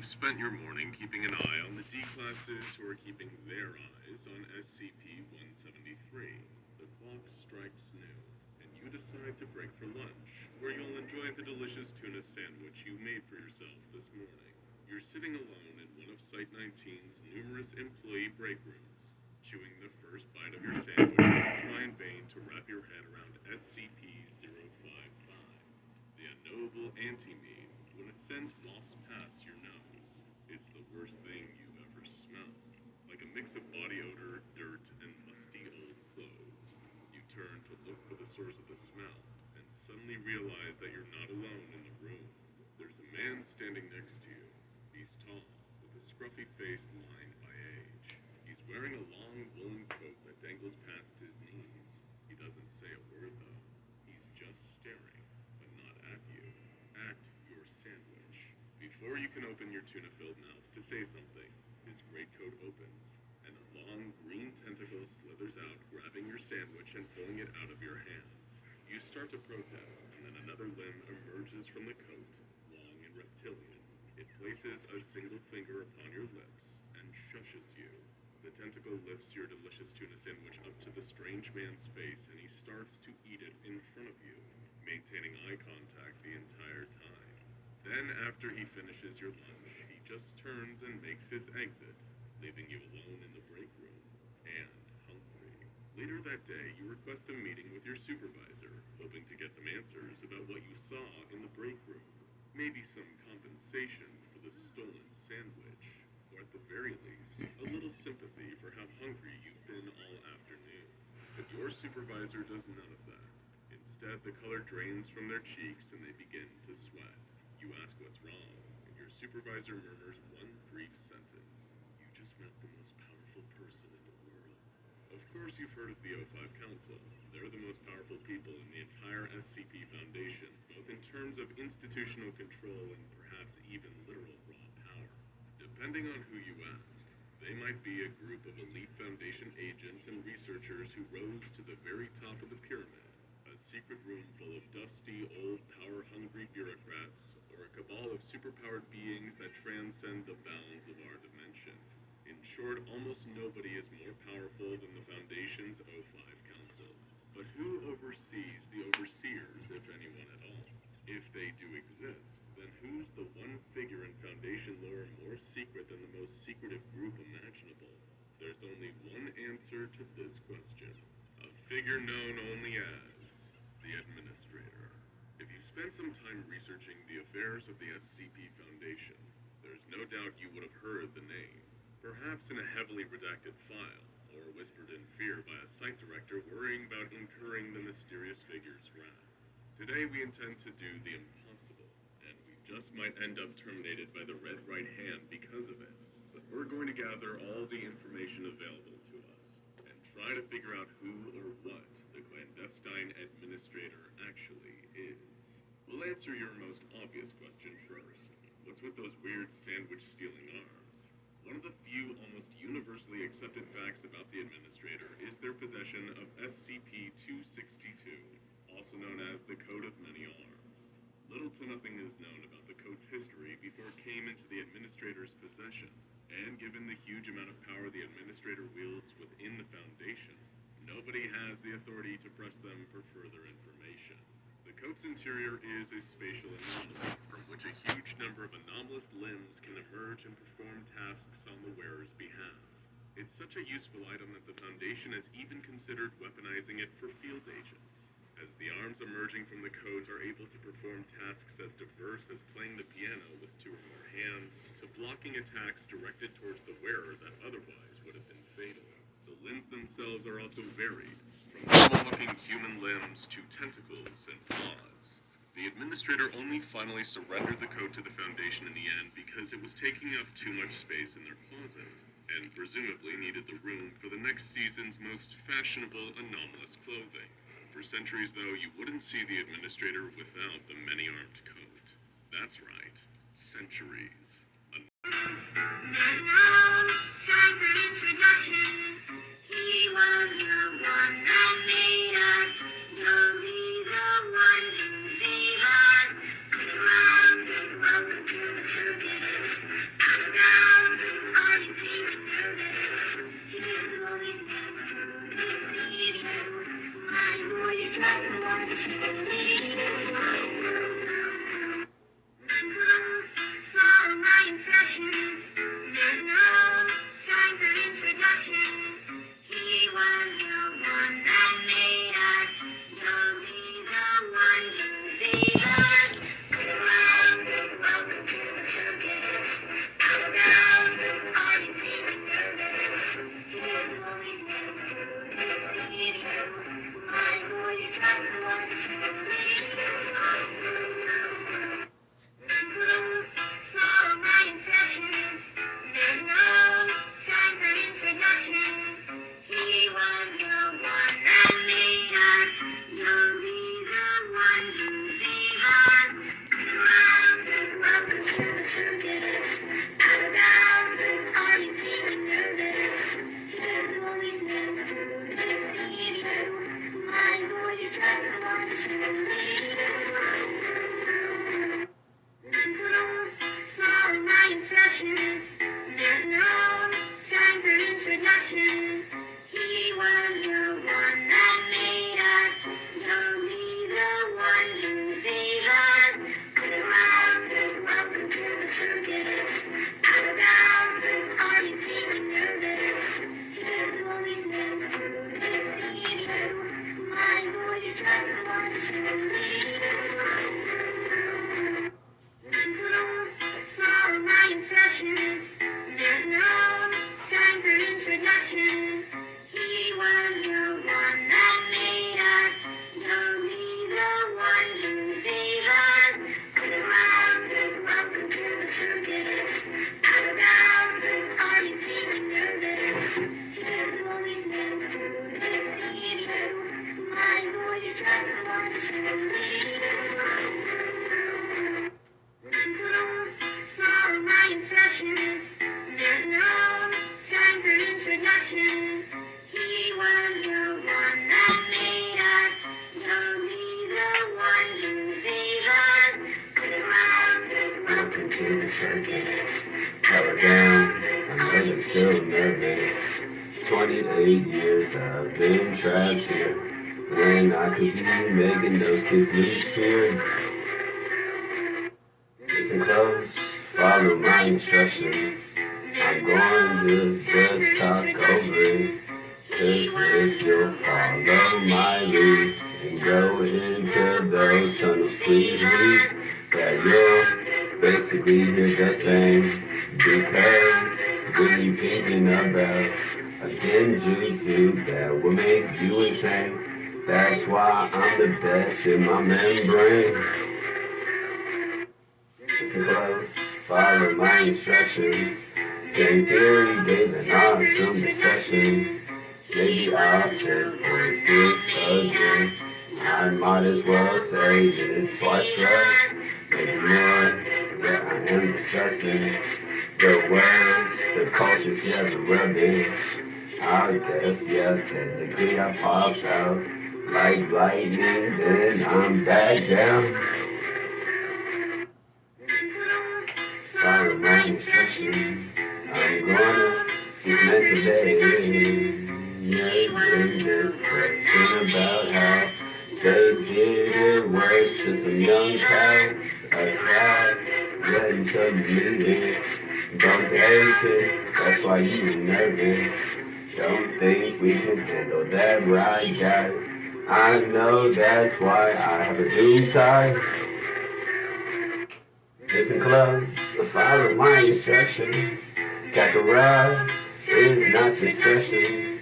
You've spent your morning keeping an eye on the D-classes who are keeping their eyes on SCP-173. The clock strikes noon, and you decide to break for lunch, where you'll enjoy the delicious tuna sandwich you made for yourself this morning. You're sitting alone in one of Site-19's numerous employee break rooms, chewing the first bite of your sandwich as you try in vain to wrap your head around SCP-055, the unknowable anti-meme when a scent wafts past your nose. It's the worst thing you've ever smelled, like a mix of body odor, dirt, and musty old clothes. You turn to look for the source of the smell, and suddenly realize that you're not alone in the room. There's a man standing next to you. He's tall, with a scruffy face lined by age. He's wearing a long woolen coat that dangles past his knees. He doesn't say a word though. He's just staring, but not at you. At your sandwich. Before you can open your tuna-filled mouth to say something, his greatcoat opens, and a long green tentacle slithers out, grabbing your sandwich and pulling it out of your hands. You start to protest, and then another limb emerges from the coat, long and reptilian. It places a single finger upon your lips and shushes you. The tentacle lifts your delicious tuna sandwich up to the strange man's face, and he starts to eat it in front of you, maintaining eye contact the entire time. Then, after he finishes your lunch, he just turns and makes his exit, leaving you alone in the break room, and hungry. Later that day, you request a meeting with your supervisor, hoping to get some answers about what you saw in the break room. Maybe some compensation for the stolen sandwich, or at the very least, a little sympathy for how hungry you've been all afternoon. But your supervisor does none of that. Instead, the color drains from their cheeks and they begin to sweat. You ask what's wrong, and your supervisor murmurs one brief sentence. You just met the most powerful person in the world. Of course you've heard of the O5 Council. They're the most powerful people in the entire SCP Foundation, both in terms of institutional control and perhaps even literal raw power. Depending on who you ask, they might be a group of elite Foundation agents and researchers who rose to the very top of the pyramid, a secret room full of dusty, old, power-hungry bureaucrats, or a cabal of superpowered beings that transcend the bounds of our dimension. In short, almost nobody is more powerful than the Foundation's O5 Council. But who oversees the overseers, if anyone at all? If they do exist, then who's the one figure in Foundation lore more secret than the most secretive group imaginable? There's only one answer to this question. A figure known only as the Administrator. If you spent some time researching the affairs of the SCP Foundation, there's no doubt you would have heard the name. Perhaps in a heavily redacted file, or whispered in fear by a site director worrying about incurring the mysterious figure's wrath. Today we intend to do the impossible, and we just might end up terminated by the Red Right Hand because of it. But we're going to gather all the information available to us, and try to figure out who or what the clandestine administrator actually is. We'll answer your most obvious question first. What's with those weird sandwich-stealing arms? One of the few almost universally accepted facts about the Administrator is their possession of SCP-262, also known as the Coat of Many Arms. Little to nothing is known about the Coat's history before it came into the Administrator's possession, and given the huge amount of power the Administrator wields within the Foundation, nobody has the authority to press them for further information. The coat's interior is a spatial anomaly, from which a huge number of anomalous limbs can emerge and perform tasks on the wearer's behalf. It's such a useful item that the Foundation has even considered weaponizing it for field agents, as the arms emerging from the coat are able to perform tasks as diverse as playing the piano with two or more hands, to blocking attacks directed towards the wearer that otherwise would have been fatal. The limbs themselves are also varied, from normal-looking human limbs to tentacles and paws. The Administrator only finally surrendered the coat to the Foundation in the end because it was taking up too much space in their closet, and presumably needed the room for the next season's most fashionable anomalous clothing. For centuries, though, you wouldn't see the Administrator without the many-armed coat. That's right, centuries. There's no time for introductions. He was the one that made us. You'll be the one to save us. Get around and welcome to the circus. Down, are you feeling nervous? Here's all these names to deceive you. My voice like the one feeling. Listen close, follow my instructions. There's no time for introductions. He was the one that made us. You'll be the one to save us. Welcome to the circus. Down, are you feeling nervous? Here's all these names to deceive you. My voice like the one feeling. Listen close, follow my instructions. There's no time for introductions. He was the one that made us. You'll be the one to save us. Welcome to the circus. Down, are you feeling nervous? Here's all these names to deceive you. My voice like the one feeling. Listen close, follow my instructions. There's no time for introductions. He was the one that made us. You'll be the one to save us. Welcome to the circus. Down, are you feeling nervous? Here's all these names to deceive you. My voice like the one feeling. Listen close, follow my instructions. There's no time for introductions. He was the one that made us. You'll be the one to save us. Welcome to the circus. Down, are you feeling nervous? Here's all these names to deceive you. My voice like the one feeling. Listen close, follow my instructions. There's no time for introductions. He was the one that made us. You'll be the one to save us. Welcome to the circus. Power down, I know you're still nervous. 28 years I've been trapped here. When I could see you making those kids lose fear. Listen close, follow my instructions. I'm going to just talk over it. Cause if you'll follow my lead and go into those tunnels, please leave. That you'll basically hear the same. Because when you thinking about a genjutsu that will make you insane, that's why I'm the best in my membrane. Listen close, follow my instructions. Game theory gave an awesome discussion. Maybe I'll just voice this again. I might as well say it's twice less. Maybe more, yeah, I am discussing the words, the cultures, yeah, the rubbish. I guess, yeah, technically I popped out like lightning, then I'm back down. Follow my instructions. I'm gonna dismantle that discussion about how they did it worse to some young cows. A crowd letting some meetings. Don't take it, that's why you were nervous. Don't think we can handle that right, guy. I know that's why I have a doom tie. Listen close, follow my instructions. Kakarot is not discussion.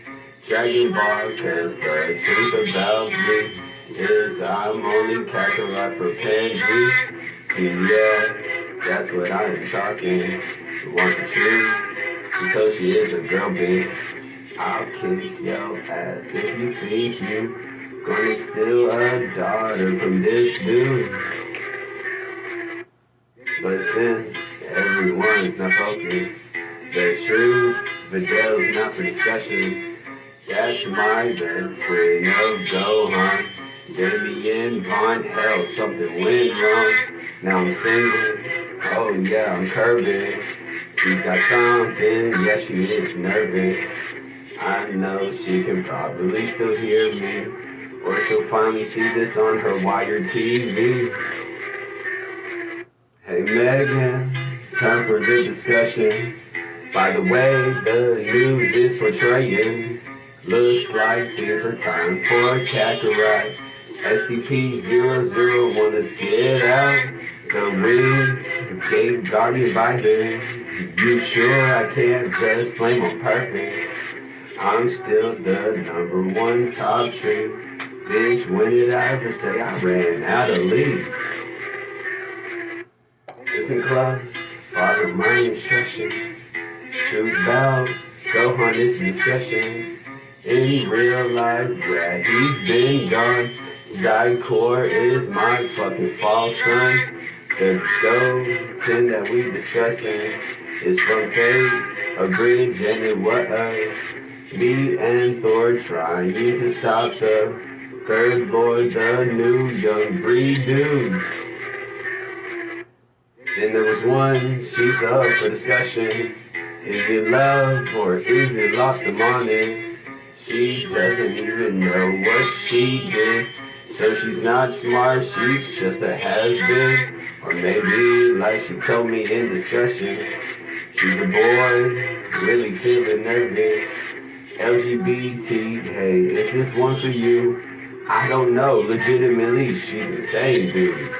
Dragon Ball, cause the truth about me is I'm only Kakarot for pansies. See, yeah, that's what I am talking. You want the truth? Satoshi is a girl bitch. I'll kick your ass if you think you gonna steal a daughter from this dude. But since everyone's not focused, the truth, Videl's not for discussion. That's my best twin of Gohan. Damien Von Hell, something went wrong. Now I'm singing, I Oh yeah, I'm curving. She got something, yeah, she is nervous. I know she can probably still hear me, or she'll finally see this on her wired TV. Hey Megan, time for the discussion. By the way, the news is portraying. Looks like things are time for Kakarot. SCP-001, let's get out. The wings, gate guardian by this. You sure I can't just flame on purpose? I'm still the #1 top tree. Bitch, when did I ever say I ran out of leave? Listen close, follow my instructions. Truth about, go on this discussion. In real life, yeah, he's been gone. Zycor is my fucking false son. The Go-10 that we discussing is from Fate, a bridge, and it was me and Thor trying to stop the third boy, the new young breed dudes. Then there was one, she's up for discussion. Is it love or is it lost among it? She doesn't even know what she did. So she's not smart, she's just a has-been. Or maybe, like she told me in discussion, she's a boy, really feeling nervous. LGBT, hey, is this one for you? I don't know, legitimately, she's insane, dude.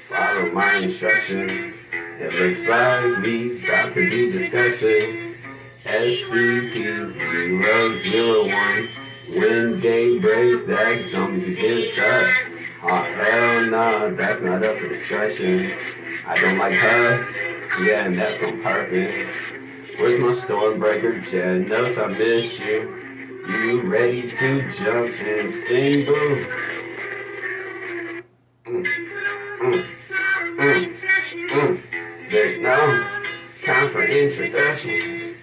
Follow my instructions. It looks like we about to be discussing SCP-001. When day breaks, that zombies against us. Oh hell no, that's not up for discussion. I don't like husk, yeah, and that's on purpose. Where's my Stormbreaker jet? Knows I miss you. You ready to jump and sting, boo? There's no time for introductions.